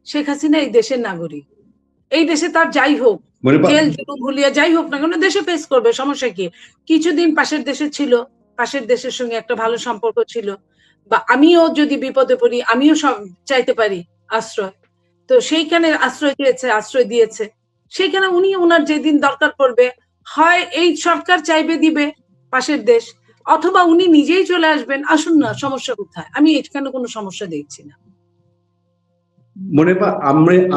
শেখ হাসিনা এই দেশের নাগরিক, এই দেশে তার যাই হোক জেল জুলুম ভুলিয়া যাই হোক না কেন দেশে ফেস করবে, সমস্যা কি? কিছুদিন পাশের দেশে ছিল, পাশের দেশের সঙ্গে একটা ভালো সম্পর্ক ছিল, বা আমিও যদি বিপদে পড়ি আমিও চাইতে পারি আশ্রয়, তো সেইখানে আশ্রয় দিয়েছে, সেইখানে উনি ওনার যেদিন দরকার পড়বে হয় এই সরকার চাইবে দিবে পাশের দেশ, অথবা উনি নিজেই চলে আসবেন, আসুন না, সমস্যা কোথায়? আমি এখানে কোনো সমস্যা দেখছি না।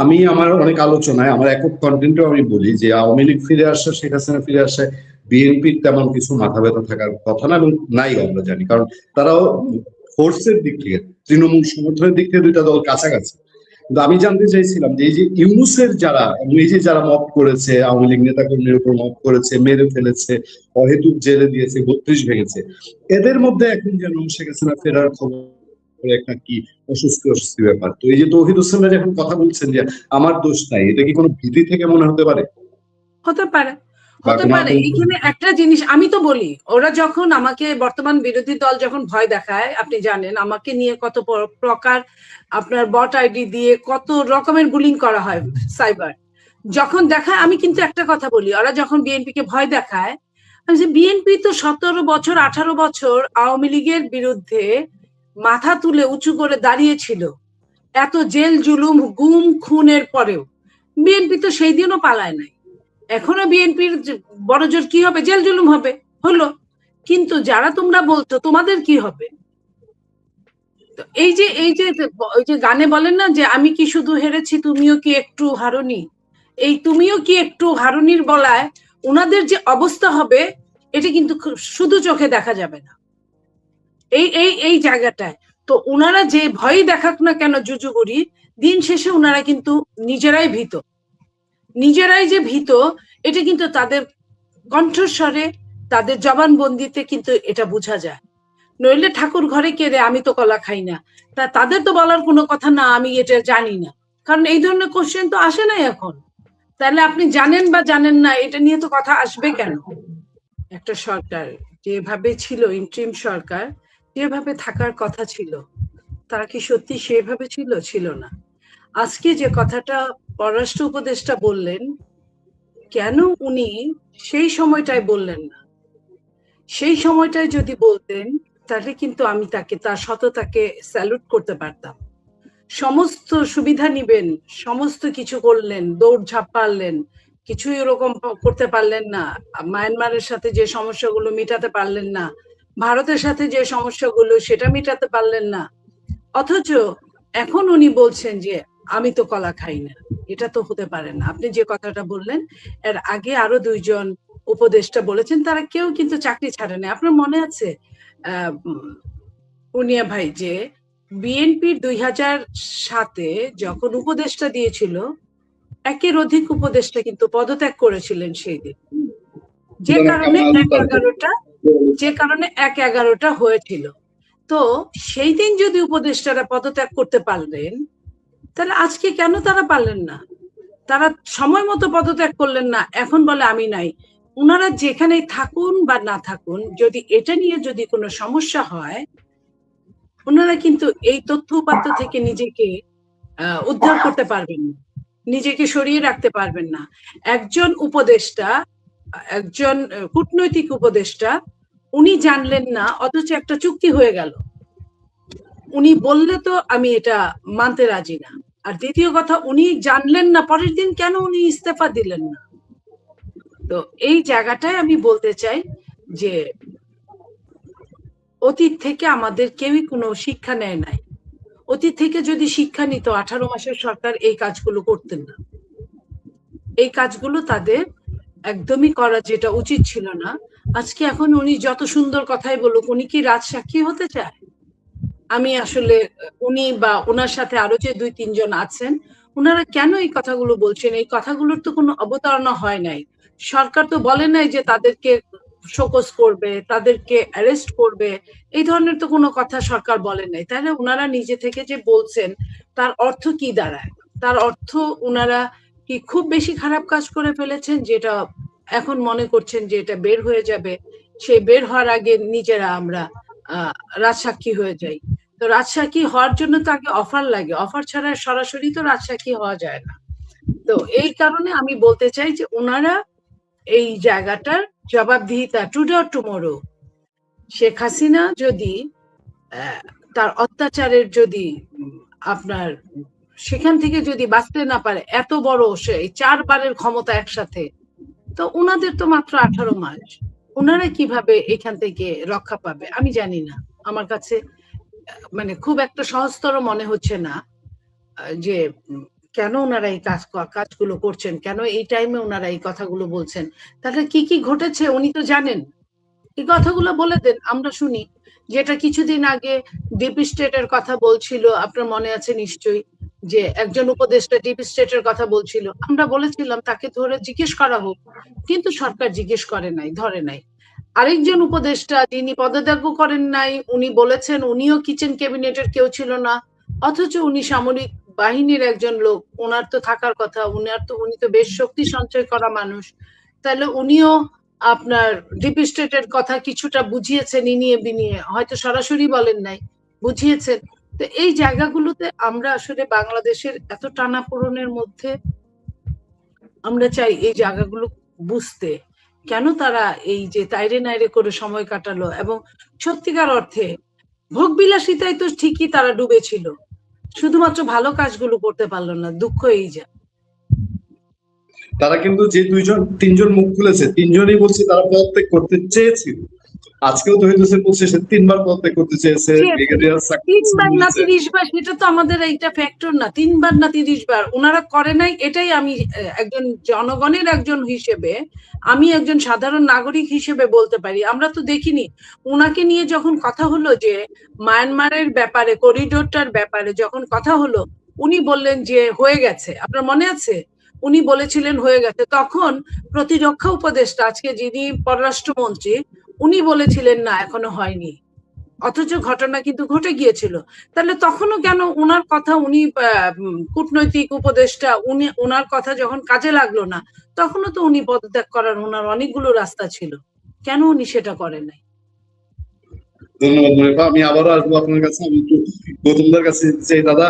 আমি আমার অনেক আলোচনায় আমার একক কন্টেন্টও আমি বলি যে আওয়ামী লীগ ফিরে আসা, শেখ হাসিনা ফিরে আসে, বিএনপির তেমন কিছু মাথা ব্যথা থাকার কথা না, এবং নাই আমরা জানি, কারণ তারাও ফোর্সের দিক থেকে, তৃণমূল সমর্থনের দিক থেকে দুইটা দল কাছাকাছি। কিন্তু আমি জানতে চাইছিলাম যে এই যে ইউনূসের যারা, এই যে যারা মব করেছে, আওয়ামী লীগ নেতাকর্মীর উপর মব করেছে, মেরে ফেলেছে, অহেতুক জেলে দিয়েছে, 32 ভেঙেছে, এদের মধ্যে এখন যেন শেখ হাসিনা ফেরার খবর একটা কি অস্বস্তি ব্যাপার। তো এই যে তৌহিদ হোসেন যখন কথা বলছেন যে আমার দোষ নাই, এটা কি কোনো ভীতি থেকে মনে হতে পারে? হতে পারে, হতে পারে। এখানে একটা জিনিস আমি তো বলি, ওরা যখন আমাকে বর্তমান বিরোধী দল যখন ভয় দেখায়, আপনি জানেন আমাকে নিয়ে কত প্রকার আপনার বট আইডি দিয়ে কত রকমের বুলিং করা হয় সাইবার, যখন দেখায় আমি কিন্তু একটা কথা বলি, ওরা যখন বিএনপি কে ভয় দেখায়, আমি যে বিএনপি তো 17 বছর 18 বছর আওয়ামী লীগের বিরুদ্ধে মাথা তুলে উঁচু করে দাঁড়িয়েছিল, এত জেল জুলুম গুম খুনের পরেও বিএনপি তো সেই দিনও পালায় নাই। এখনো বিএনপির বড় জোর কি হবে? জেল জুলুম হবে, হলো, কিন্তু যারা তোমরা বলতো তোমাদের কি হবে? এই যে ওই যে গানে বলেন না যে আমি কি শুধু হেরেছি তুমিও কি একটু হারনি, এই তুমিও কি একটু হারনির বলায় ওনাদের যে অবস্থা হবে এটা কিন্তু শুধু চোখে দেখা যাবে না, এই এই এই জায়গাটায়। তো ওনারা যে ভয় দেখাক না কেন জুজুগুড়ি, দিন শেষে ওনারা কিন্তু নিজেরাই ভীত, নিজেরাই যে ভীত এটা কিন্তু তাদের কণ্ঠস্বরে, তাদের জবানবন্দিতে কিন্তু এটা বোঝা যায়। নইলে ঠাকুর ঘরে কেড়ে আমি তো কলা খাই না, তা তাদের তো বলার কোনো কথা না আমি এটা জানি না, কারণ এই ধরনের কোশ্চেন তো আসে নাই এখন। তাহলে আপনি জানেন বা জানেন না এটা নিয়ে তো কথা আসবে কেন? একটা সরকার যেভাবে ছিল, ইন্ট্রিম সরকার যেভাবে থাকার কথা ছিল, তারা কি সত্যি সেভাবে ছিল? ছিল না। আজকে যে কথাটা পররাষ্ট্র উপদেষ্টা বললেন, কেন উনি সেই সময়টায় বললেন না? সেই সময়টায় যদি বলতেন তাহলে কিন্তু আমি তার সততাকে স্যালুট করতে পারতাম। সমস্ত সুবিধা নিবেন, সমস্ত কিছু করলেন, দৌড়ঝাঁপ পারলেন, কিছুই ওরকম করতে পারলেন না। মায়ানমারের সাথে যে সমস্যাগুলো মিটাতে পারলেন না, ভারতের সাথে যে সমস্যাগুলো সেটা মিটাতে পারলেন না, অথচ এখন উনি বলছেন যে আমি তো কলা খাই না। এটা তো হতে পারে না। আপনি যে কথাটা বললেন, এর আগে আরো 2 জন উপদেষ্টা বলেছেন, তারা কেউ কিন্তু চাকরি ছাড়ে না। আপনার মনে আছে পুনিয়া ভাই যে বিএনপির 2007-এ যখন উপদেষ্টা দিয়েছিল, একের অধিক উপদেষ্টা কিন্তু পদত্যাগ করেছিলেন সেই দিন, যে কারণে 1-11টা হয়েছিল। তো সেই দিন যদি উপদেষ্টারা পদত্যাগ করতে পারলেন, তাহলে আজকে কেন তারা পারলেন না? তারা সময় মতো পদত্যাগ করলেন না, এখন বলে আমি নাই। ওনারা যেখানে থাকুন বা না থাকুন, যদি এটা নিয়ে যদি কোনো সমস্যা হয়, ওনারা কিন্তু এই তথ্য উপাত্ত থেকে নিজেকে উদ্ধার করতে পারবেন না, নিজেকে সরিয়ে রাখতে পারবেন না। একজন উপদেষ্টা, একজন কূটনৈতিক উপদেষ্টা, উনি জানলেন না, অথচ একটা চুক্তি হয়ে গেল, উনি বললে তো আমি এটা মানতে রাজি না। আর দ্বিতীয় কথা, উনি জানলেন না, পরের দিন কেন উনি ইস্তফা দিলেন না? তো এই জায়গাটায় আমি বলতে চাই যে অতীত থেকে আমাদের কেউই কোনো শিক্ষা নেয় নাই। অতীত থেকে যদি শিক্ষা নিত, 18 মাসের সরকার এই কাজগুলো করতেন না। এই কাজগুলো তাদের একদমই করা যেটা উচিত ছিল না। আজকে এখন উনি যত সুন্দর কথাই বলুক, উনি কি রাজসাক্ষী হতে চায়? আমি আসলে উনি বা ওনার সাথে আরো যে 2-3 জন আছেন, ওনারা কেন এই কথাগুলো বলছেন? এই কথাগুলোর তো কোনো অবতারণা হয় নাই। সরকার তো বলে নাই যে তাদেরকে শোকজ করবে, তাদেরকে অ্যারেস্ট করবে, এই ধরনের তো কোনো কথা সরকার বলে নাই। তাহলে ওনারা নিজে থেকে যে বলছেন, তার অর্থ কি দাঁড়ায়? তার অর্থ ওনারা কি খুব বেশি খারাপ কাজ করে ফেলেছেন, যেটা এখন মনে করছেন যে এটা বের হয়ে যাবে, সেই বের হওয়ার আগে নিজেরা আমরা রাজসাক্ষী হয়ে যাই? তো রাজশাহী হওয়ার জন্য তো আগে অফার লাগে, অফার ছাড়া সরাসরি তো রাজশাহী হওয়া যায় না। তো এই কারণে আমি বলতে চাই যে ওনারা এই জায়গাটার জবাবদিহিতা today or tomorrow, Sheikh Hasina যদি তার অত্যাচারের যদি আপনার সেখান থেকে যদি বাঁচতে না পারে, এত বড় সে 4বারের ক্ষমতা একসাথে, তো ওনাদের তো মাত্র 18 মাস, ওনারা কিভাবে এখান থেকে রক্ষা পাবে আমি জানি না। আমার কাছে মানে খুব একটা সহজতর মনে হচ্ছে না যে কেন ওনারা এই কাজগুলো করছেন, কেন এই টাইমে ওনারা এই কথাগুলো বলছেন। তাহলে কি কি ঘটেছে উনি তো জানেন, এই কথাগুলো বলে দেন, আমরা শুনি। যেটা কিছুদিন আগে ডিপ স্টেটের কথা বলছিল, আপনার মনে আছে নিশ্চয়ই, যে একজন উপদেষ্টা ডিপ স্টেটের কথা বলছিল, আমরা বলেছিলাম তাকে ধরে জিজ্ঞেস করা হোক, কিন্তু সরকার জিজ্ঞেস করে নাই, ধরে নাই। আরেকজন উপদেষ্টা যিনি পদত্যাগ করেন নাই, উনি বলেছেন উনিও কিচেন ক্যাবিনেটের কেউ ছিল না, অথচ উনি সামরিক বাহিনীর একজন লোক, ওনার তো থাকার কথা, উনি তো বেশ শক্তি সঞ্চয় করা মানুষ, তাহলে উনিও আপনার ডিপ স্টেটের কথা কিছুটা বুঝিয়েছেন, ইনিয়ে বিনিয়ে, হয়তো সরাসরি বলেন নাই, বুঝিয়েছেন। তো এই জায়গাগুলোতে আমরা আসলে বাংলাদেশের এত টানাপোড়েনের মধ্যে আমরা চাই এই জায়গাগুলো বুঝতে, কেন তারা এই যে তাইরে নাইরে করে সময় কাটালো, এবং সত্যিকার অর্থে ভোগ বিলাসিতায় তো ঠিকই তারা ডুবেছিল, শুধুমাত্র ভালো কাজগুলো করতে পারলো না, দুঃখ এই যা। তারা কিন্তু যে তিনজন মুখ খুলেছে, তিনজনই বলছে তারা পদত্যাগ করতে চেয়েছিল। আজকেও তো হইতেছে বলছে সে 3বার পদত্যাগ করতে চেয়েছে, ব্রিগেডিয়ার 3বার না 30বার, সেটা তো আমাদের এইটা ফ্যাক্টর না, 3বার না 30বার ওনারা করে নাই। এটাই আমি একজন জনগণের একজন হিসেবে, আমি একজন সাধারণ নাগরিক হিসেবে বলতে পারি, আমরা তো দেখিনি। ওনাকে নিয়ে যখন কথা হলো যে মায়ানমারের ব্যাপারে, করিডোরটার ব্যাপারে যখন কথা হলো, উনি বললেন যে হয়ে গেছে, আপনার মনে আছে উনি বলেছিলেন হয়ে গেছে। তখন প্রতিরক্ষা উপদেষ্টা, আজকে যিনি পররাষ্ট্রমন্ত্রী, উনি বলেছিলেন না এখনো হয়নি, অথচ ঘটনা কিন্তু ঘটে গিয়েছিল। তাহলে তখনও কেন ওনার কথা, উনি কূটনৈতিক উপদেষ্টা, উনি ওনার কথা যখন কাজে লাগলো না, তখনও তো উনি পদত্যাগ করার ওনার অনেকগুলো রাস্তা ছিল, কেন উনি সেটা করেন নাই? ধন্যবাদ মনিফা, আমি আবারও আসবো আপনার কাছে। আমি একটু গৌতমদার কাছে চাই। দাদা,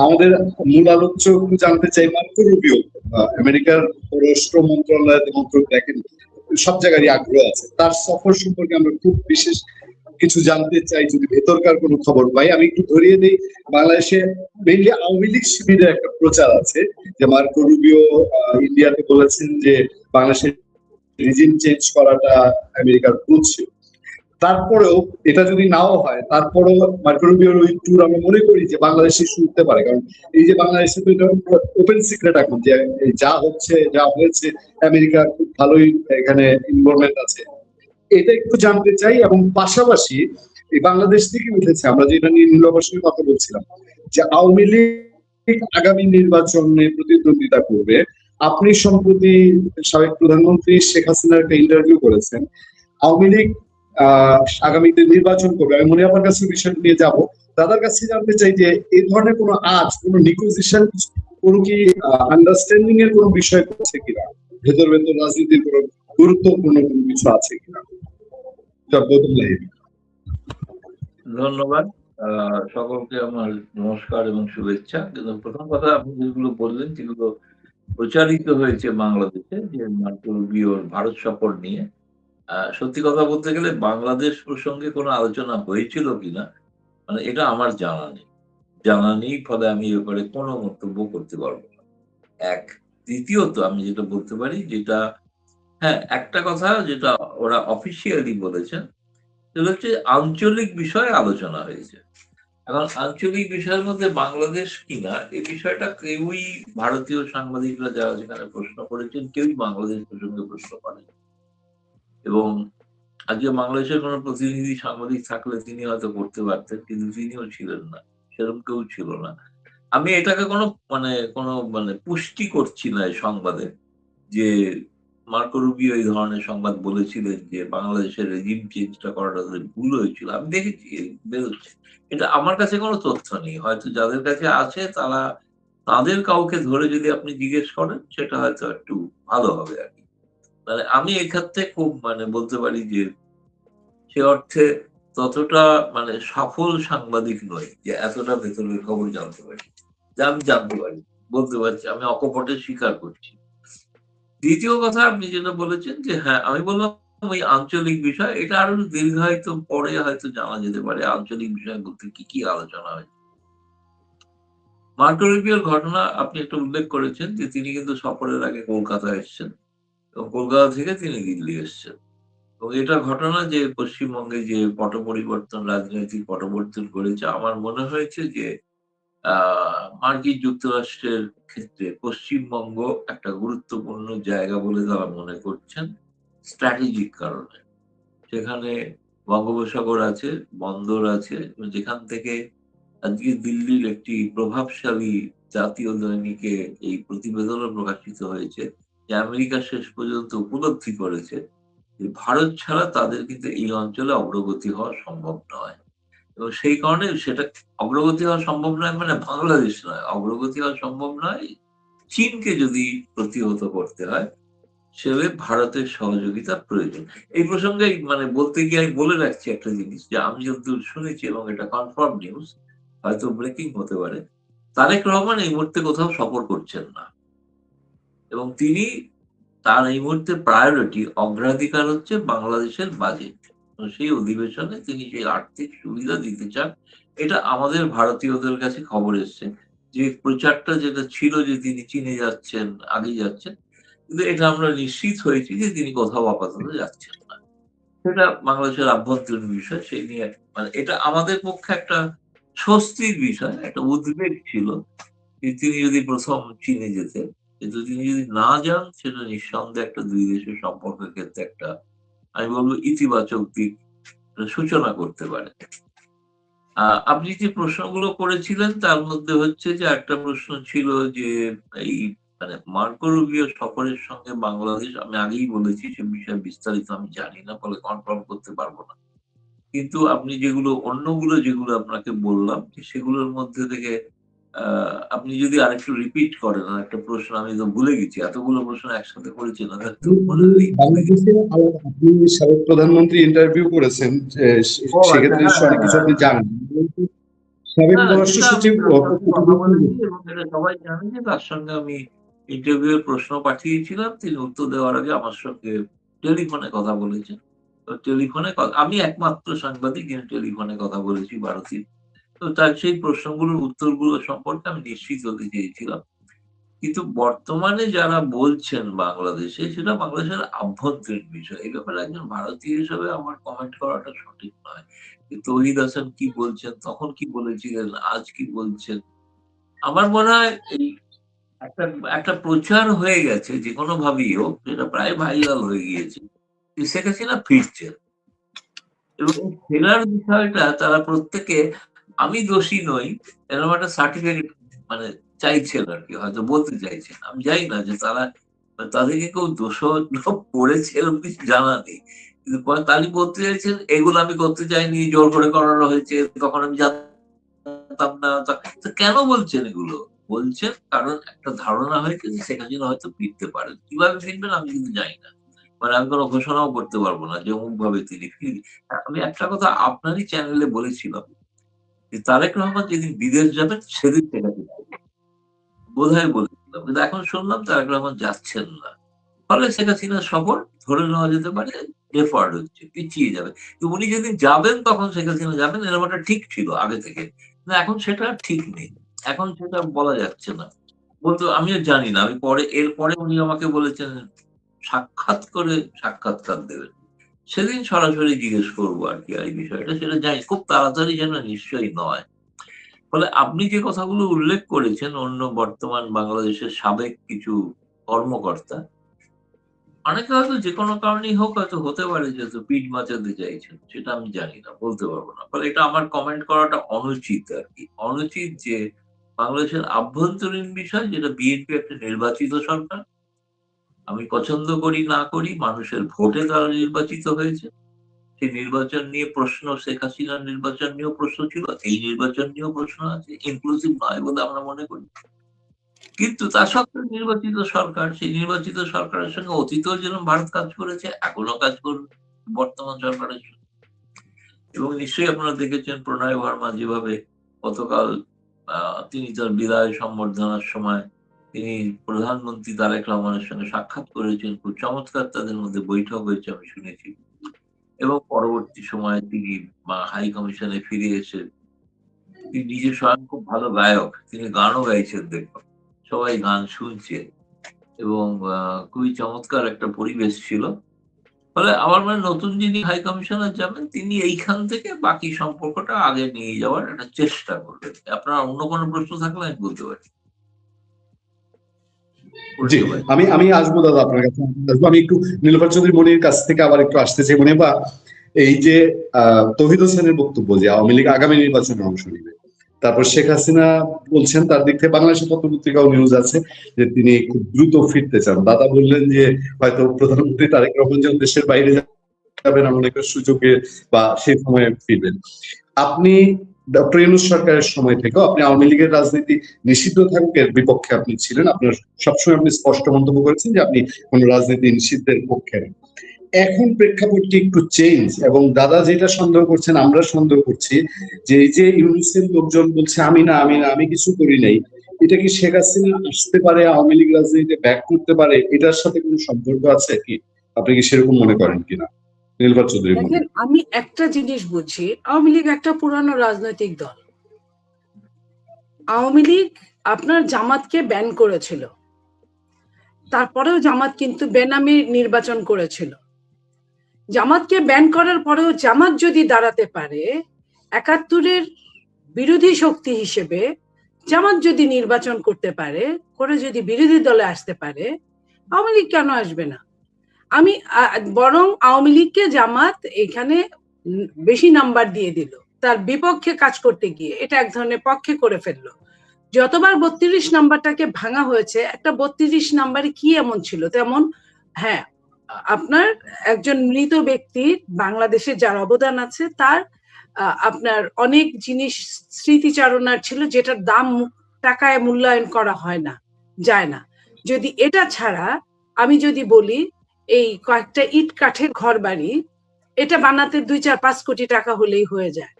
আমাদের মূল আলোচ্য জানতে চাই মার্কো রুবিও, আমেরিকার পররাষ্ট্র মন্ত্রণালয়ের মন্ত্রক, দেখেন সব জায়গারই আগ্রহ আছে, তার সফর সম্পর্কে আমরা খুব বিশেষ কিছু জানতে চাই, যদি ভেতরকার কোনো খবর পাই। আমি একটু ধরিয়ে দিই, বাংলাদেশে মেইনলি আওয়ামী লীগ শিবিরের একটা প্রচার আছে যে মার্কো রুবিও ইন্ডিয়াতে বলেছেন যে বাংলাদেশের রিজিম চেঞ্জ করাটা আমেরিকার ভুল ছিল। তারপরেও এটা যদি নাও হয়, তারপরেও মার্কো রুবিওর ওই ট্যুর আমরা মনে করি যে বাংলাদেশে শুনতে পারে, কারণ এই যে বাংলাদেশে তো এটা ওপেন সিক্রেট এখন যে যা হচ্ছে যা হয়েছে, আমেরিকা খুব ভালোই এখানে ইনভলভমেন্ট আছে। এটা একটু জানতে চাই। এবং পাশাপাশি এই বাংলাদেশ থেকে উঠেছে, আমরা যেটা নিয়ে নীলবাসীর কথা বলছিলাম, যে আওয়ামী লীগ আগামী নির্বাচনে প্রতিদ্বন্দ্বিতা করবে। আপনি সম্প্রতি সাবেক প্রধানমন্ত্রী শেখ হাসিনার একটা ইন্টারভিউ করেছেন, আওয়ামী লীগ আগামীতে নির্বাচন করবে। আমি মনে আপনার কাছে বিষয় নিয়ে যাব, দাদার কাছে জানতে চাই যে এই ধরনের কোনো কোনো নিগোসিয়েশন, কোনো কি আন্ডারস্ট্যান্ডিং এর কোনো বিষয় করছে কিনা, ভেতর ভেতর রাজনীতির কোনো গুরুত্বপূর্ণ কোনো কিছু আছে কিনা। ধন্যবাদ সকলকে, আমার নমস্কার এবং শুভেচ্ছা। কিন্তু প্রথম কথা, আপনি যেগুলো বললেন সেগুলো প্রচারিত হয়েছে বাংলাদেশে, যে মার্কো রুবিওর ভারত সফর নিয়ে। সত্যি কথা বলতে গেলে বাংলাদেশ প্রসঙ্গে কোনো আলোচনা হয়েছিল কিনা, মানে এটা আমার জানা নেই, ফলে আমি এ ব্যাপারে কোনো মন্তব্য করতে পারবো না। এক, দ্বিতীয়ত আমি যেটা বলতে পারি, যেটা হ্যাঁ, একটা কথা যেটা ওরা অফিসিয়ালি বলেছেন, সেটা হচ্ছে আঞ্চলিক বিষয়ে আলোচনা হয়েছে। এখন আঞ্চলিক বিষয়ের মধ্যে বাংলাদেশ কিনা, এই বিষয়টা কেউই, ভারতীয় সাংবাদিকরা যারা যেখানে প্রশ্ন করেছেন, কেউই বাংলাদেশ প্রসঙ্গে প্রশ্ন করেন। এবং আজকে বাংলাদেশের কোনো প্রতিনিধি সাংবাদিক থাকলে তিনি হয়তো করতে পারতেন, কিন্তু তিনিও ছিলেন না, সেরকম কেউ ছিল না। আমি এটাকে কোনো পুষ্টি করছি না এই সংবাদে, যে মার্কো রুবিও এই ধরনের সংবাদ বলেছিলেন যে বাংলাদেশের রেজিম চেঞ্জটা করাটা ভুল হয়েছিল। আমি দেখেছি বেরোচ্ছে, এটা আমার কাছে কোনো তথ্য নেই। হয়তো যাদের কাছে আছে তারা, তাদের কাউকে ধরে যদি আপনি জিজ্ঞেস করেন, সেটা হয়তো একটু ভালো হবে আর কি। আমি এক্ষেত্রে খুব বলতে পারি যে সে অর্থে ততটা মানে সফল সাংবাদিক নই যে এতটা ভেতরের খবর জানতে পারি, যা আমি জানতে পারি, বলতে পারছি, আমি অকপটে স্বীকার করছি। দ্বিতীয় কথা আপনি যেটা বলেছেন যে হ্যাঁ, আমি বললাম ওই আঞ্চলিক বিষয়, এটা আরো দীর্ঘায়িত পরে হয়তো জানা যেতে পারে আঞ্চলিক বিষয় বলতে কি কি আলোচনা হয়। মার্কো রুবিওর ঘটনা আপনি একটা উল্লেখ করেছেন যে তিনি কিন্তু সফরের আগে কলকাতায় এসেছেন এবং কলকাতা থেকে তিনি দিল্লি এসেছেন। এবং এটা ঘটনা যে পশ্চিমবঙ্গে যে পট পরিবর্তন, রাজনৈতিক পটপরিবর্তন করেছে, আমার মনে হয়েছে যে মার্কিন যুক্তরাষ্ট্রের ক্ষেত্রে পশ্চিমবঙ্গ একটা গুরুত্বপূর্ণ জায়গা বলে তারা মনে করছেন স্ট্র্যাটেজিক কারণে। সেখানে বঙ্গোপসাগর আছে, বন্দর আছে, যেখান থেকে আজকে দিল্লির একটি প্রভাবশালী জাতীয় দৈনিকে এই প্রতিবেদনও প্রকাশিত হয়েছে যে আমেরিকা শেষ পর্যন্ত উপলব্ধি করেছে যে ভারত ছাড়া তাদের কিন্তু এই অঞ্চলে অগ্রগতি হওয়া সম্ভব নয়। এবং সেই কারণে সেটা অগ্রগতি হওয়া সম্ভব নয় মানে বাংলাদেশ নয়, অগ্রগতি হওয়া সম্ভব নয়, চীনকে যদি প্রতিহত করতে হয় সেভাবে ভারতের সহযোগিতা প্রয়োজন। এই প্রসঙ্গে মানে বলতে গিয়ে আমি বলে রাখছি একটা জিনিস যে আমি যতদূর শুনেছি এবং এটা কনফার্ম নিউজ, হয়তো ব্রেকিং হতে পারে, তারেক রহমান এই মুহূর্তে কোথাও সফর করছেন না এবং তিনি তার এই মুহূর্তে প্রায়োরিটি অগ্রাধিকার হচ্ছে বাংলাদেশের বাজেট। সেই অধিবেশনে তিনি সেই আর্থিক সুবিধা দিতে চান। এটা আমাদের ভারতীয়দের কাছে খবর এসছে যে প্রচারটা যেটা ছিল যে তিনি চীনে যাচ্ছেন, আগে যাচ্ছেন, কিন্তু এটা আমরা নিশ্চিত হয়েছি যে তিনি কোথাও আপাতত যাচ্ছেন না। সেটা বাংলাদেশের আভ্যন্তরীণ বিষয়, সেই নিয়ে মানে এটা আমাদের পক্ষে একটা স্বস্তির বিষয়, একটা উদ্বেগ ছিল যে তিনি যদি প্রথম চীনে যেতেন, কিন্তু তিনি যদি না যান সেটা নিঃসন্দেহে একটা দুই দেশের সম্পর্কের ক্ষেত্রে একটা, আমি বলবো ইতিবাচক দিক সূচনা করতে পারে। আপনি যে প্রশ্নগুলো করেছিলেন তার মধ্যে হচ্ছে যে একটা প্রশ্ন ছিল যে এই মানে মার্কো রুবিও সফরের সঙ্গে বাংলাদেশ, আমি আগেই বলেছি সে বিষয়ে বিস্তারিত আমি জানি না, ফলে কনফার্ম করতে পারবো না। কিন্তু আপনি যেগুলো অন্যগুলো যেগুলো আপনাকে বললাম সেগুলোর মধ্যে থেকে আপনি যদি আরেকটু রিপিট করেন, আরেকটা প্রশ্ন আমি তো ভুলে গেছি, এতগুলো প্রশ্ন একসাথে করেছি না, তো মনে নেই, ভুলে গেছি। বাংলাদেশে আপনি সাবেক প্রধানমন্ত্রী ইন্টারভিউ করেছেন, ও আচ্ছা, সেক্ষেত্রে হ্যাঁ অনেক কিছু হ্যাঁ আপনি হ্যাঁ। জানেন। সাবেক না, পররাষ্ট্র সেটা আমি সচিব তার সাথে কথা বলেছি এবং এটা সবাই জানে যে তার সঙ্গে আমি ইন্টারভিউ এর প্রশ্ন পাঠিয়েছিলাম। তিনি উত্তর দেওয়ার আগে আমার সঙ্গে টেলিফোনে কথা বলেছেন। তো টেলিফোনে আমি একমাত্র সাংবাদিক যিনি টেলিফোনে কথা বলেছি ভারতীয়। তো তার সেই প্রশ্নগুলোর উত্তরগুলো সম্পর্কে আমি নিশ্চিত হতে চেয়েছিলাম। কিন্তু বর্তমানে যারা বলছেন বাংলাদেশে সেটা বাংলাদেশের আভ্যন্তরীণ বিষয়। এই ব্যাপারে একজন ভারতীয় হিসেবে আমার কমেন্ট করাটা সঠিক নয়। তৌহিদ হাসান কি বলছেন, তখন কি বলেছিলেন, আজ কি বলছেন। আমার মনে হয় এই একটা একটা প্রচার হয়ে গেছে যেকোনো ভাবেই হোক, যেটা প্রায় ভাইরাল হয়ে গিয়েছে যে শেখ হাসিনা ফিরছেন এবং এই ফেরার বিষয়টা তারা প্রত্যেকে আমি দোষী নই এরকম একটা সার্টিফিকেট মানে চাইছেন আর কি, হয়তো বলতে চাইছেন। আমি জানি না যে তারা তাদেরকে কেউ দোষারোপ করেছে এরকম কিছু জানা নেই, কিন্তু পরে তালি বলতে চাইছেন এগুলো আমি করতে চাইনি, জোর করে করানো হয়েছে, তখন আমি জানতাম না। তো কেন বলছেন এগুলো? বলছেন কারণ একটা ধারণা হয়েছে যে শেখ হাসিনা হয়তো ফিরতে পারেন। কিভাবে ফিরবেন আমি কিন্তু জানি না, মানে আমি কোনো ঘোষণাও করতে পারবো না যে অমুক ভাবে তিনি ফিরবেন। আমি একটা কথা আপনারই চ্যানেলে বলেছিলাম যে তারেক রহমান যেদিন বিদেশ যাবেন সেদিন শেখ হাসিনা আসবেন। বোধহয় বলেছিলাম, কিন্তু এখন শুনলাম তারেক রহমান যাচ্ছেন না। ফলে শেখ হাসিনার সফর ধরে নেওয়া যেতে পারে ডেফার্ড হচ্ছে, পিছিয়ে যাবে। তো উনি যেদিন যাবেন তখন শেখ হাসিনা যাবেন এরকম একটা ঠিক ছিল আগে থেকে, কিন্তু এখন সেটা ঠিক নেই, এখন সেটা বলা যাচ্ছে না। বলতো আমিও জানি না, আমি পরে এরপরে উনি আমাকে বলেছেন সাক্ষাৎ করে সাক্ষাৎকার দেবেন, সেদিন সরাসরি জিজ্ঞেস করবো আর কি এই বিষয়টা, সেটা জানি খুব তাড়াতাড়ি যেন নিশ্চয়ই নয়। ফলে আপনি যে কথাগুলো উল্লেখ করেছেন অন্য বর্তমান বাংলাদেশের সাবেক কিছু কর্মকর্তা, অনেকে হয়তো যেকোনো কারণেই হোক হয়তো হতে পারে যে পিঠ বাঁচাতে চাইছেন, সেটা আমি জানি না, বলতে পারবো না। ফলে এটা আমার কমেন্ট করাটা অনুচিত আর কি, অনুচিত যে বাংলাদেশের আভ্যন্তরীণ বিষয় যেটা বিএনপি একটা নির্বাচিত সরকার, আমি পছন্দ করি না করি মানুষের ভোটে তারা নির্বাচিত হয়েছে। সেই নির্বাচন নিয়ে প্রশ্ন, শেখ হাসিনার নির্বাচন নিয়েও প্রশ্ন ছিল, এই নির্বাচন নিয়েও প্রশ্ন আছে, ইনক্লুসিভ নয় বলে আমরা মনে করি। কিন্তু তা সত্ত্বেও নির্বাচিত সরকার, সেই নির্বাচিত সরকারের সঙ্গে অতীতেও যেরকম ভারত কাজ করেছে এখনো কাজ করবে বর্তমান সরকারের সঙ্গে। এবং নিশ্চয়ই আপনারা দেখেছেন প্রণয় ভার্মা যেভাবে গতকাল তিনি তার বিদায় সম্বর্ধনার সময় তিনি প্রধানমন্ত্রী তারেক রহমানের সঙ্গে সাক্ষাৎ করেছেন, খুব চমৎকার তাদের মধ্যে বৈঠক হয়েছে আমি শুনেছি। এবং পরবর্তী সময়ে তিনি হাই কমিশনে ফিরে এসে তিনি নিজে স্বয়ং খুব ভালো গায়ক, তিনি গানও গাইছেন, দেখলাম সবাই গান শুনছে এবং খুবই চমৎকার একটা পরিবেশ ছিল। ফলে আমার মানে নতুন যিনি হাই কমিশনার যাবেন তিনি এইখান থেকে বাকি সম্পর্কটা আগে নিয়ে যাওয়ার একটা চেষ্টা করবেন। আপনার অন্য কোনো প্রশ্ন থাকলে আমি বলতে পারি। জি, আমি আসবো দাদা আপনার কাছে। আমি একটু নীলোফার চৌধুরী মনির কাছ থেকে আবার একটু আসতে চাই। মনে বা এই যে তৌহিদ হোসেনের বক্তব্য যে আওয়ামী লীগ আগামী নির্বাচনে অংশ নেবে, তারপর শেখ হাসিনা বলছেন তার দিক থেকে বাংলাদেশের পত্রপত্রিকাও নিউজ আছে যে তিনি খুব দ্রুত ফিরতে চান। দাদা বললেন যে হয়তো প্রধানমন্ত্রী তারেক রহমান যখন দেশের বাইরে যাবেন এমন একটা সুযোগে বা সেই সময়ে ফিরবেন। আপনি ডক্টর ইউনূস সরকারের সময় থেকে আপনি আওয়ামী লীগের রাজনীতি নিষিদ্ধ থাকুক এর বিপক্ষে আপনি ছিলেন। আপনার সবসময় আপনি স্পষ্ট মন্তব্য করেছেন যে আপনি কোন রাজনীতি নিষিদ্ধের পক্ষে না। এখন প্রেক্ষাপটটি একটু চেঞ্জ এবং দাদা যেটা সন্দেহ করছেন আমরা সন্দেহ করছি যে এই যে ইউনূসের লোকজন বলছে আমি কিছু করি নাই, এটা কি শেখ হাসিনা আসতে পারে আওয়ামী লীগ রাজনীতিতে ব্যাক করতে পারে, এটার সাথে কোনো সম্পর্ক আছে কি? আপনি কি সেরকম মনে করেন কিনা? নীলোফার চৌধুরী। দেখেন, আমি একটা জিনিস বুঝি, আওয়ামী লীগ একটা পুরানো রাজনৈতিক দল। আওয়ামী লীগ আপনার জামাতকে ব্যান করেছিল, তারপরেও জামাত কিন্তু বেনামি নির্বাচন করেছিল। জামাতকে ব্যান করার পরেও জামাত যদি দাঁড়াতে পারে ৭১-এর বিরোধী শক্তি হিসেবে, জামাত যদি নির্বাচন করতে পারে, করে যদি বিরোধী দলে আসতে পারে, আওয়ামী লীগ কেন আসবে না? আমি বরং আওয়ামী লীগকে জামাত এখানে বেশি নাম্বার দিয়ে দিল তার বিপক্ষে কাজ করতে গিয়ে, এটা এক ধরনের পক্ষে করে ফেললো। যতবার ৩২ নাম্বারটাকে ভাঙা হয়েছে, একটা ৩২ নাম্বারে কি এমন ছিল তেমন, হ্যাঁ আপনার একজন মৃত ব্যক্তির বাংলাদেশে যার অবদান আছে তার আপনার অনেক জিনিস স্মৃতিচারণার ছিল যেটার দাম টাকায় মূল্যায়ন করা হয় না, যায় না। যদি এটা ছাড়া আমি যদি বলি এই কয়েকটা ইট কাঠের ঘর বাড়ি, এটা বানাতে ২-৪-৫ কোটি টাকা হলেই হয়ে যায়।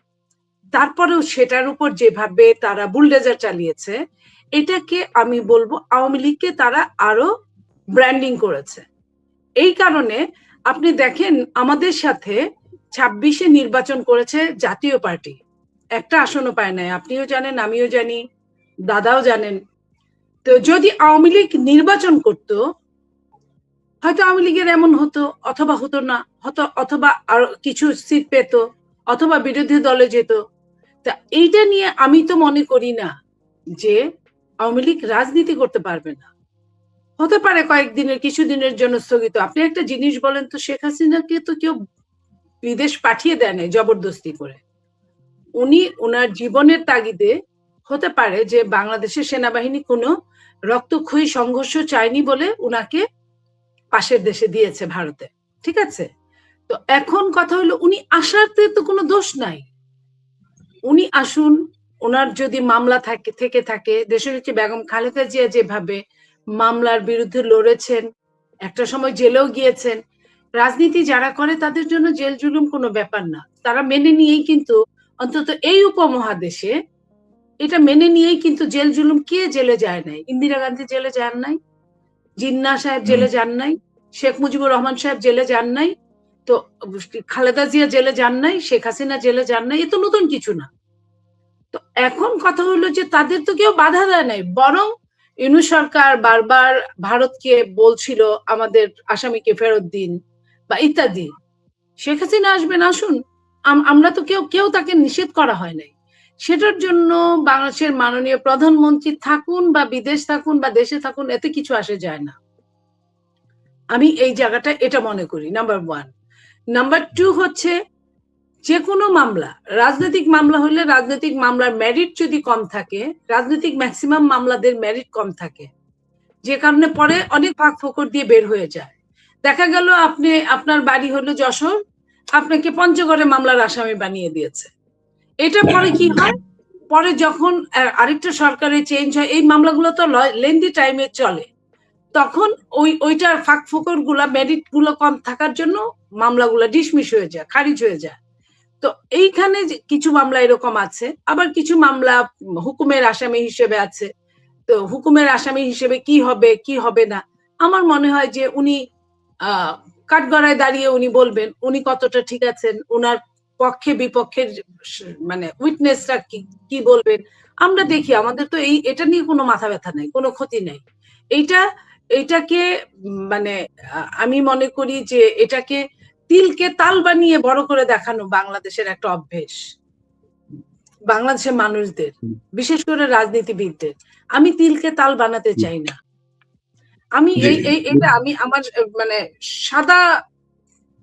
তারপরেও সেটার উপর যেভাবে তারা বুলডেজার চালিয়েছে, এটাকে আমি বলবো আওয়ামী লীগকে তারা আরো ব্র্যান্ডিং করেছে। এই কারণে আপনি দেখেন আমাদের সাথে ২৬-এ নির্বাচন করেছে জাতীয় পার্টি, একটা আসনও পায় নাই। আপনিও জানেন, আমিও জানি, দাদাও জানেন। তো যদি আওয়ামী লীগ নির্বাচন করত, হয়তো আওয়ামী লীগের এমন হতো, অথবা হতো না, অথবা আরো কিছু সিট পেত, অথবা বিরোধী দলে যেত। তা এইটা নিয়ে আমি তো মনে করি না যে আওয়ামী লীগ রাজনীতি করতে পারবে না। হতে পারে কয়েকদিনের, কিছুদিনের জন্য স্থগিত। আপনি একটা জিনিস বলেন তো, শেখ হাসিনাকে তো কেউ বিদেশ পাঠিয়ে দেয় নাই জবরদস্তি করে। উনি ওনার জীবনের তাগিদে, হতে পারে যে বাংলাদেশের সেনাবাহিনী কোনো রক্তক্ষয়ী সংঘর্ষ চায়নি বলে উনাকে পাশের দেশে দিয়েছে, ভারতে, ঠিক আছে? তো এখন কথা হলো উনি আসাতে তো কোনো দোষ নাই, উনি আসুন। ওনার যদি মামলা থেকে থাকে, দেশনেত্রী বেগম খালেদা জিয়া যেভাবে মামলার বিরুদ্ধে লড়েছেন, একটা সময় জেলেও গিয়েছেন। রাজনীতি যারা করে তাদের জন্য জেল জুলুম কোনো ব্যাপার না, তারা মেনে নিয়েই কিন্তু, অন্তত এই উপমহাদেশে এটা মেনে নিয়েই কিন্তু জেল জুলুম, কে জেলে যায় নাই? ইন্দিরা গান্ধী জেলে যান নাই, জিন্নাহ সাহেব জেলে যান নাই, শেখ মুজিবুর রহমান সাহেব জেলে যান নাই, তো খালেদা জিয়া জেলে যান নাই, শেখ হাসিনা জেলে যান নাই, এ তো নতুন কিছু না। তো এখন কথা হলো যে তাদের তো কেউ বাধা দেয় নাই, বরং ইউনূস সরকার বারবার ভারতকে বলছিল আমাদের আসামিকে ফেরত দিন বা ইত্যাদি। শেখ হাসিনা আসবেন, আসুন, আমরা তো কেউ তাকে নিষেধ করা হয় নাই। সেটার জন্য বাংলাদেশের মাননীয় প্রধানমন্ত্রী থাকুন বা বিদেশ থাকুন বা দেশে থাকুন, এতে কিছু আসে যায় না। আমি এই জায়গাটা এটা মনে করি, নাম্বার 1। নাম্বার 2 হচ্ছে, যে কোনো মামলা, রাজনৈতিক মামলা হলে রাজনৈতিক মামলার মেরিট যদি কম থাকে, রাজনৈতিক ম্যাক্সিমাম মামলাদের মেরিট কম থাকে, যে কারণে পরে অনেক ফাঁক ফোকর দিয়ে বের হয়ে যায়। দেখা গেল আপনি, আপনার বাড়ি হলো যশোর, আপনাকে পঞ্চগড়ে মামলার আসামি বানিয়ে দিয়েছে। এটা পরে কি হয়, পরে যখন আরেকটা সরকারে চেঞ্জ হয়, এই মামলাগুলো তো লেন্দি টাইমে চলে, তখন ওইটার ফাঁক ফোকর গুলা, মেরিট গুলো কম থাকার জন্য মামলাগুলো ডিসমিস হয়ে যায়, খারিজ হয়ে যায়। তো এইখানে কিছু মামলা এরকম আছে, আবার কিছু মামলা হুকুমের আসামি হিসেবে আছে। তো হুকুমের আসামি হিসেবে কি হবে কি হবে না, আমার মনে হয় যে উনি কাঠগড়ায় দাঁড়িয়ে উনি বলবেন উনি কতটা ঠিক আছেন, উনার পক্ষে বিপক্ষের মানে উইটনেসরা কি বলবেন। আমরা দেখি, আমাদের তো এটা নিয়ে কোনো মাথা ব্যথা নাই, কোনো ক্ষতি নাই। এইটাকে মানে আমি মনে করি যে এটাকে তিলকে তাল বানিয়ে বড় করে দেখানো বাংলাদেশের একটা অভ্যেস, বাংলাদেশের মানুষদের, বিশেষ করে রাজনীতিবিদদের। আমি তিলকে তাল বানাতে চাই না। আমি এটা আমি আমার মানে সাদা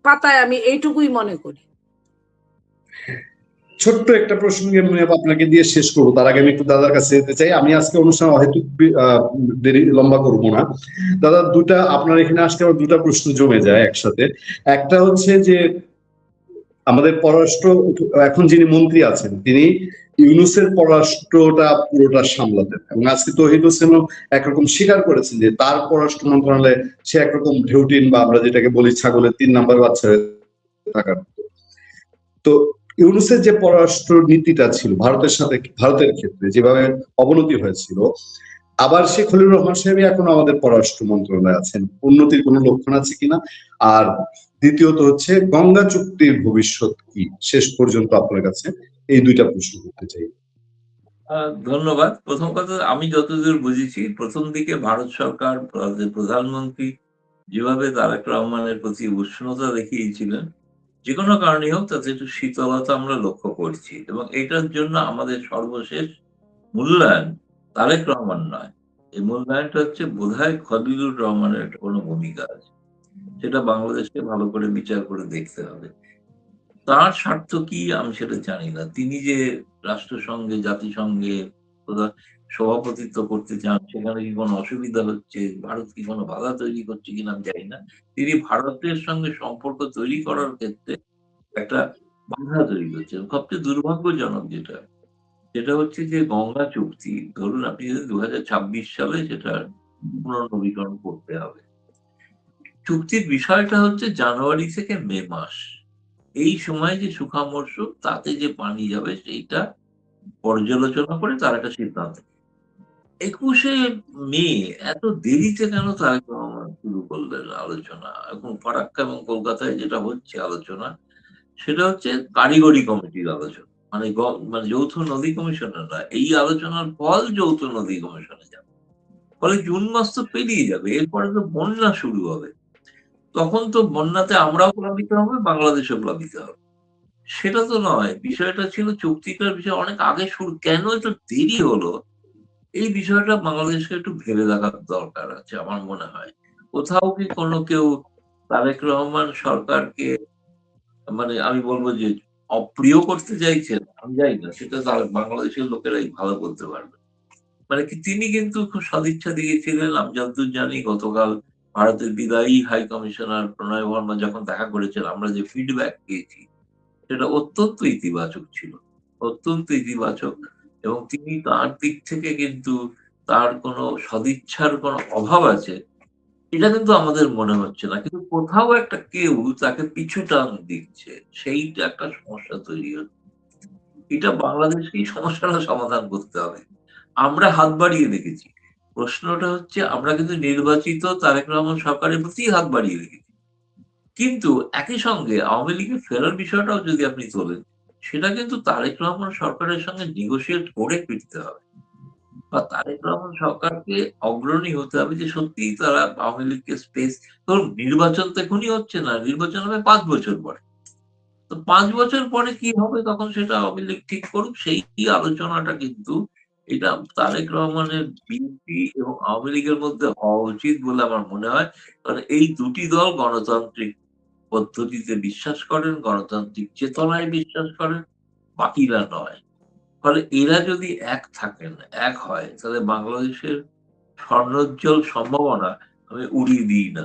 পাতায় আমি এইটুকুই মনে করি। ছোট্ট একটা প্রসঙ্গে আপনাকে দিয়ে শেষ করবো, তার আগে আমি একটু দাদার কাছে যেতে চাই। আমি আজকে অনুষ্ঠান অহেতুক দেরি লম্বা করবো না। দাদা, আপনার এখানে আসতে আমার দুটা প্রশ্ন জমে যায় একসাথে। একটা হচ্ছে যে আমাদের পররাষ্ট্র এখন যিনি মন্ত্রী আছেন তিনি ইউনূসের পররাষ্ট্রটা পুরোটা সামলাতেন, এবং আজকে তৌহিদ হোসেনও একরকম স্বীকার করেছেন যে তার পররাষ্ট্র মন্ত্রণালয়ে সে একরকম ঢেউটিন বা আমরা যেটাকে বলি ছাগলের 3 নাম্বার বাচ্চা হয়ে থাকার। তো ইউনূসের যে পররাষ্ট্র নীতিটা ছিল ভারতের ক্ষেত্রে যেভাবে অবনতি হয়েছিল, আবার শেখ খলিলুর রহমান সাহেব এখন আমাদের পররাষ্ট্র মন্ত্রণালয়ে আছেন, উন্নতির কোনো লক্ষণ আছে কিনা? আর দ্বিতীয়ত হচ্ছে গঙ্গা চুক্তির ভবিষ্যৎ কি শেষ পর্যন্ত আপনার কাছে? এই দুইটা প্রশ্ন করতে চাই। ধন্যবাদ। প্রথম কথা, আমি যতদূর বুঝেছি প্রথম দিকে ভারত সরকার প্রধানমন্ত্রী যেভাবে তারেক রহমানের প্রতি উষ্ণতা দেখিয়েছিলেন, যে কোনো কারণেই হোক তাতে একটু শীতলতা আমরা লক্ষ্য করছি, এবং এটার জন্য আমাদের সর্বশেষ মূল্যায়ন তারেক রহমান নয়, এই মূল্যায়নটা হচ্ছে বোধহয় খলিলুর রহমানের একটা কোনো ভূমিকা আছে, সেটা বাংলাদেশকে ভালো করে বিচার করে দেখতে হবে। তার স্বার্থ কি আমি সেটা জানি না। তিনি যে রাষ্ট্রসংঘে জাতিসংঘে সভাপতিত্ব করতে চান, সেখানে কি কোনো অসুবিধা হচ্ছে, ভারত কি কোনো বাধা তৈরি করছে কিনা আমি জানি না। তিনি ভারতের সঙ্গে সম্পর্ক তৈরি করার ক্ষেত্রে একটা বাধা তৈরি করছে। সবচেয়ে দুর্ভাগ্যজনক যেটা হচ্ছে যে গঙ্গা চুক্তি, ধরুন আপনি যদি 2026 সালে সেটা পুনর্নবীকরণ করতে হবে। চুক্তির বিষয়টা হচ্ছে জানুয়ারি থেকে মে মাস, এই সময় যে শুখা মরশুম, তাতে যে পানি যাবে সেইটা পর্যালোচনা করে তার একটা সিদ্ধান্ত। 21শে মে এত দেরিতে কেন তারেক রহমান শুরু করলেন আলোচনা? এখন ফারাক্কা এবং কলকাতায় যেটা হচ্ছে আলোচনা, সেটা হচ্ছে কারিগরি কমিটির আলোচনা, মানে যৌথ নদী কমিশনের নয়। এই আলোচনার ফল যৌথ নদী কমিশনে যাবে, ফলে জুন মাস তো পেরিয়ে যাবে, এরপরে তো বন্যা শুরু হবে। তখন তো বন্যাতে আমরাও প্লাবিত হবে, বাংলাদেশও প্লাবিত হবে। সেটা তো নয়, বিষয়টা ছিল চুক্তিটার বিষয় অনেক আগে শুরু, কেন এত দেরি হলো? এই বিষয়টা বাংলাদেশকে একটু ভেবে দেখার দরকার আছে আমার মনে হয়। কোথাও কি কেউ তারেক রহমান সরকারকে, মানে আমি বলবো যে অপ্রিয় করতে চাইছেন, আমি জানি না, সেটা বাংলাদেশের লোকেরাই ভালো বলতে পারবে। মানে কি, তিনি কিন্তু খুব সদিচ্ছা দিয়েছিলেন। আমি যতদূর জানি গতকাল ভারতের বিদায়ী হাই কমিশনার প্রণয় বর্মা যখন দেখা করেছেন, আমরা যে ফিডব্যাক পেয়েছি সেটা অত্যন্ত ইতিবাচক ছিল, অত্যন্ত ইতিবাচক। এবং তিনি তার দিক থেকে কিন্তু তার কোনো সদিচ্ছার কোনো অভাব আছে এটা কিন্তু আমাদের মনে হচ্ছে না, কিন্তু কোথাও একটা কেউ তাকে পিছু টান দিচ্ছে, সেইটা একটা সমস্যা তৈরি হচ্ছে। এটা বাংলাদেশকেই সমস্যাটা সমাধান করতে হবে। আমরা হাত বাড়িয়ে রেখেছি, প্রশ্নটা হচ্ছে আমরা কিন্তু নির্বাচিত তারেক রহমান সরকারের প্রতি হাত বাড়িয়ে রেখেছি, কিন্তু একই সঙ্গে আওয়ামী লীগের ফেরার বিষয়টাও যদি আপনি তোলেন, সেটা কিন্তু তারেক রহমান সরকারের সঙ্গে নেগোশিয়েট করে ফিরতে হবে, বা তারেক রহমান সরকারকে অগ্রণী হতে হবে যে সত্যিই তারা আওয়ামী লীগকে স্পেস, ধরুন নির্বাচন তো এখনই হচ্ছে না, নির্বাচন হবে 5 বছর পরে। তো 5 বছর পরে কি হবে তখন সেটা আওয়ামী লীগ ঠিক করুক, সেই আলোচনাটা কিন্তু এটা তারেক রহমানের বিএনপি এবং আওয়ামী লীগের মধ্যে হওয়া উচিত বলে আমার মনে হয়। কারণ এই দুটি দল গণতান্ত্রিক পদ্ধতিতে বিশ্বাস করেন, গণতান্ত্রিক চেতনায় বিশ্বাস করেন, বাকিরা নয়। ফলে এরা যদি এক থাকেন, এক হয়, তাহলে বাংলাদেশের স্বর্ণোজ্জ্বল সম্ভাবনা আমি উড়িয়ে দিই না।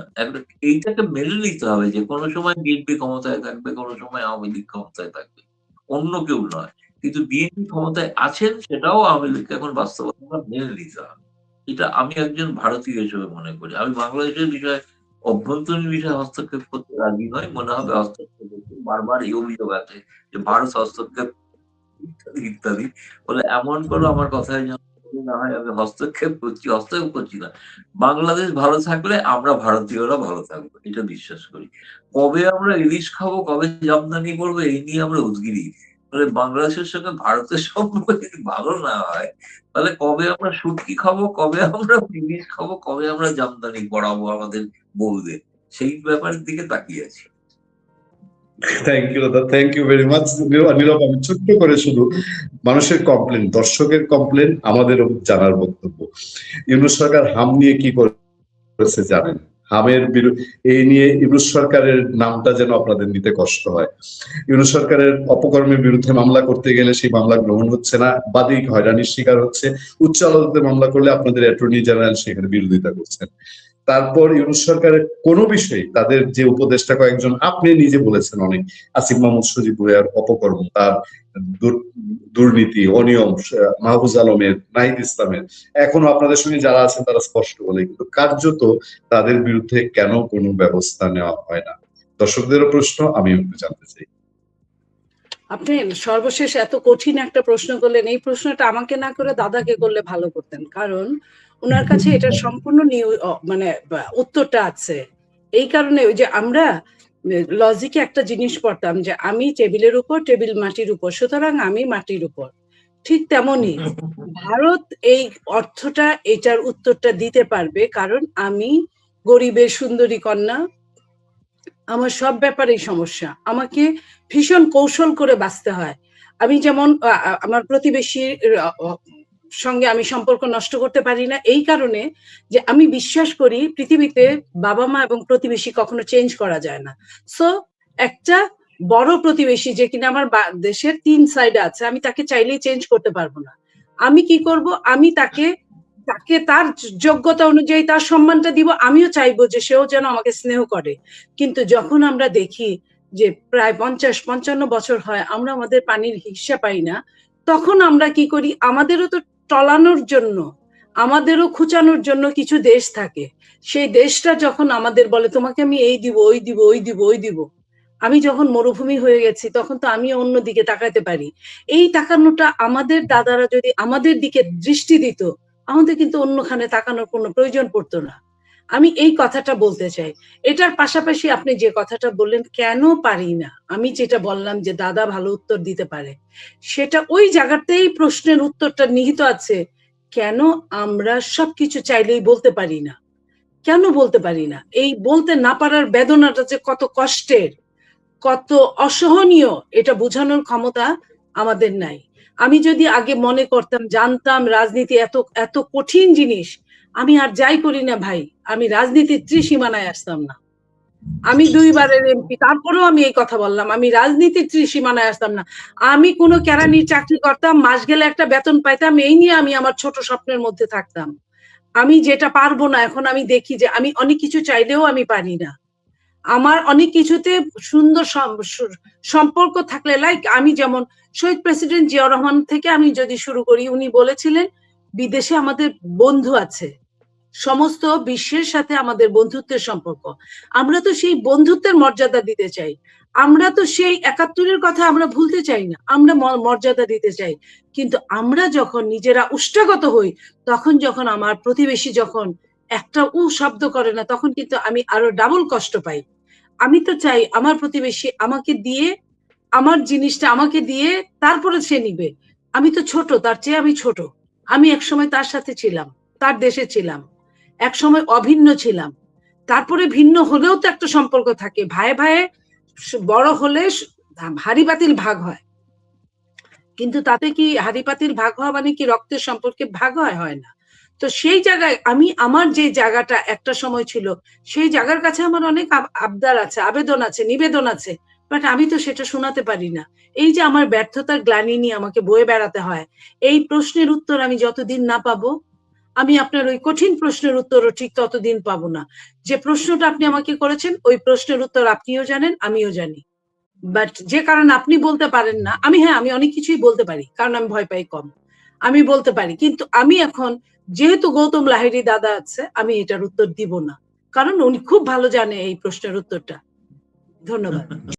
এইটাকে মেনে নিতে হবে যে কোনো সময় বিএনপি ক্ষমতায় থাকবে, কোনো সময় আওয়ামী লীগ ক্ষমতায় থাকবে, অন্য কেউ নয়। কিন্তু বিএনপি ক্ষমতায় আছেন সেটাও আওয়ামী লীগকে এখন বাস্তবতা মেনে নিতে হবে। এটা আমি একজন ভারতীয় হিসেবে মনে করি। আমি বাংলাদেশের বিষয়ে অভ্যন্তরীণ বিষয়ে হস্তক্ষেপ করতে রাজি নয়, মনে হবে হস্তক্ষেপ করতে বারবার এই অভিযোগ আছে যে ভারত হস্তক্ষেপ ইত্যাদি ইত্যাদি বলে, এমন করো আমার কথায় যেন না হয় আমি হস্তক্ষেপ করছি না। বাংলাদেশ ভালো থাকলে আমরা ভারতীয়রা ভালো থাকবো, এটা বিশ্বাস করি। কবে আমরা ইলিশ খাবো, কবে জামদানি করবো, এই নিয়ে আমরা উদগিরি। মানে বাংলাদেশের সঙ্গে ভারতের সম্পর্ক যদি ভালো না হয়, তাহলে কবে আমরা শুটকি খাবো, কবে আমরা ইলিশ খাবো, কবে আমরা জামদানি পড়াবো আমাদের বউদের, সেই ব্যাপারের দিকে তাকিয়ে আছি। থ্যাংক ইউ দাদা, থ্যাংক ইউ ভেরি মাচ। নীরব, আমি ছোট্ট করে শুধু মানুষের কমপ্লেন, দর্শকের কমপ্লেন, আমাদেরও জানার বক্তব্য। ইউনূস সরকার হাম নিয়ে কি করেছে জানেন? হামের এই নিয়ে ইউনূস সরকারের নামটা যেন আপনাদের নিতে কষ্ট হয়। ইউনূস সরকারের অপকর্মের বিরুদ্ধে মামলা করতে গেলে সেই মামলা গ্রহণ হচ্ছে না, বাদী হয়রানির শিকার হচ্ছে। উচ্চ আদালতে মামলা করলে আপনাদের অ্যাটর্নি জেনারেল সেখানে বিরোধিতা করছেন। তারপর ইউনূস সরকারের কোনো বিষয়ে তাদের যে উপদেষ্টা কয়েকজন, আপনি নিজে বলেছেন অনেক, আসিফ মাহমুদ সজীব ভুঁইয়ার অপকর্ম, তার দুর্নীতি, অনিয়ম, মাহফুজ আলমের, নাহিদ ইসলামের, এখনো আপনাদের সঙ্গে যারা আছেন তারা স্পষ্ট বলে, কিন্তু কার্যত তাদের বিরুদ্ধে কেন কোনো ব্যবস্থা নেওয়া হয় না? দর্শকদেরও প্রশ্ন, আমি একটু জানতে চাই। আপনি সর্বশেষ এত কঠিন একটা প্রশ্ন করলেন, এই প্রশ্নটা আমাকে না করে দাদাকে করলে ভালো করতেন, কারণ ওনার কাছে এটা সম্পূর্ণ মানে উত্তরটা আছে। এই কারণে ওই যে আমরা লজিকে একটা জিনিস পড়তাম যে আমি টেবিলের উপর, টেবিল মাটির উপর, সুতরাং আমি মাটির উপর। ঠিক তেমনি ভারত এই অর্থটা, এটার উত্তরটা দিতে পারবে, কারণ আমি গরিবের সুন্দরী কন্যা, আমার সব ব্যাপারেই সমস্যা, আমাকে ভীষণ কৌশল করে বাঁচতে হয়। আমি যেমন আমার প্রতিবেশীর সঙ্গে আমি সম্পর্ক নষ্ট করতে পারি না, এই কারণে যে আমি বিশ্বাস করি পৃথিবীতে বাবা মা এবং প্রতিবেশী কখনো চেঞ্জ করা যায় না। সো একটা বড় প্রতিবেশী যে কিনা আমার দেশের 3 সাইডে আছে, আমি তাকে চাইলেই চেঞ্জ করতে পারবো না। আমি কি করব, আমি তাকে তার যোগ্যতা অনুযায়ী তার সম্মানটা দিব। আমিও চাইবো যে সেও যেন আমাকে স্নেহ করে। কিন্তু যখন আমরা দেখি যে প্রায় 50-55 বছর হয় আমরা আমাদের পানির হিস্সা পাই না, তখন আমরা কি করি, আমাদেরও তো টলানোর জন্য, আমাদেরও খুঁচানোর জন্য কিছু দেশ থাকে। সেই দেশটা যখন আমাদের বলে তোমাকে আমি এই দিব, ওই দিব, ওই দিব, ওই দিব, আমি যখন মরুভূমি হয়ে গেছি তখন তো আমি অন্যদিকে তাকাতে পারি। এই তাকানোটা আমাদের দাদারা যদি আমাদের দিকে দৃষ্টি দিত, আমাদের কিন্তু অন্যখানে তাকানোর কোনো প্রয়োজন পড়তো না। আমি এই কথাটা বলতে চাই। এটার পাশাপাশি আপনি যে কথাটা বললেন কেন পারি না, আমি যেটা বললাম যে দাদা ভালো উত্তর দিতে পারে, সেটা ওই জায়গাতেই প্রশ্নের উত্তরটা নিহিত আছে। কেন আমরা সবকিছু চাইলেই বলতে পারি না? কেন বলতে পারি না? এই বলতে না পারার বেদনাটা যে কত কষ্টের, কত অসহনীয়, এটা বোঝানোর ক্ষমতা আমাদের নাই। আমি যদি আগে মনে করতাম, জানতাম রাজনীতি এত এত কঠিন জিনিস, আমি আর যাই করি না ভাই, আমি রাজনীতির ত্রিসীমানায় আসতাম না। আমি 2 বারের এমপি, তারপরেও আমি এই কথা বললাম, আমি রাজনীতির ত্রিসীমানায় আসতাম না। আমি কোনো কেরানির চাকরি করতাম, মাস গেলে একটা বেতন পাইতাম, এই নিয়ে আমি আমার ছোট স্বপ্নের মধ্যে থাকতাম। আমি যেটা পারবো না, এখন আমি দেখি যে আমি অনেক কিছু চাইলেও আমি পারি না। আমার অনেক কিছুতে সুন্দর সম্পর্ক থাকলে, লাইক আমি যেমন শহীদ প্রেসিডেন্ট জিয়াউর রহমান থেকে আমি যদি শুরু করি, উনি বলেছিলেন বিদেশে আমাদের বন্ধু আছে, সমস্ত বিশ্বের সাথে আমাদের বন্ধুত্বের সম্পর্ক। আমরা তো সেই বন্ধুত্বের মর্যাদা দিতে চাই, আমরা তো সেই 71-এর কথা আমরা ভুলতে চাই না, আমরা মর্যাদা দিতে চাই। কিন্তু আমরা যখন নিজেরা উষ্টাগত হই, তখন যখন আমার প্রতিবেশী যখন একটা শব্দ করে না, তখন কিন্তু আমি আরো ডাবল কষ্ট পাই। আমি তো চাই আমার প্রতিবেশী আমাকে দিয়ে, আমার জিনিসটা আমাকে দিয়ে তারপরে সে নিবে। আমি তো ছোট, তার চেয়ে আমি ছোট। আমি একসময় তার সাথে ছিলাম, তার দেশে ছিলাম, একসময় অভিন্ন ছিলাম, তারপরে ভিন্ন হলেও তো একটা সম্পর্ক থাকে। ভাইয়ে ভাইয়ে বড় হলে হাড়ি পাতিল ভাগ হয়, কিন্তু তাতে কি হাড়ি পাতিল ভাগ হওয়া মানে কি রক্তের সম্পর্কে ভাগ হয়? হয় না। তো সেই জায়গায় আমি আমার যে জায়গাটা একটা সময় ছিল, সেই জায়গার কাছে আমার অনেক আবদার আছে, আবেদন আছে, নিবেদন আছে, বাট আমি তো সেটা শোনাতে পারি না। এই যে আমার ব্যর্থতার গ্লানি নিয়ে আমাকে বয়ে বেড়াতে হয়, এই প্রশ্নের উত্তর আমি যতদিন না পাবো, আমি আপনার ওই কঠিন প্রশ্নের উত্তরও ঠিক ততদিন পাবো না। যে প্রশ্নটা আপনি আমাকে করেছেন, ওই প্রশ্নের উত্তর আপনিও জানেন, আমিও জানি, বাট যে কারণে আপনি বলতে পারেন না। আমি অনেক কিছুই বলতে পারি, কারণ আমি ভয় পাই কম, আমি বলতে পারি। কিন্তু আমি এখন যেহেতু গৌতম লাহিড়ী দাদা আছে, আমি এটার উত্তর দিব না, কারণ উনি খুব ভালো জানে এই প্রশ্নের উত্তরটা। ধন্যবাদ।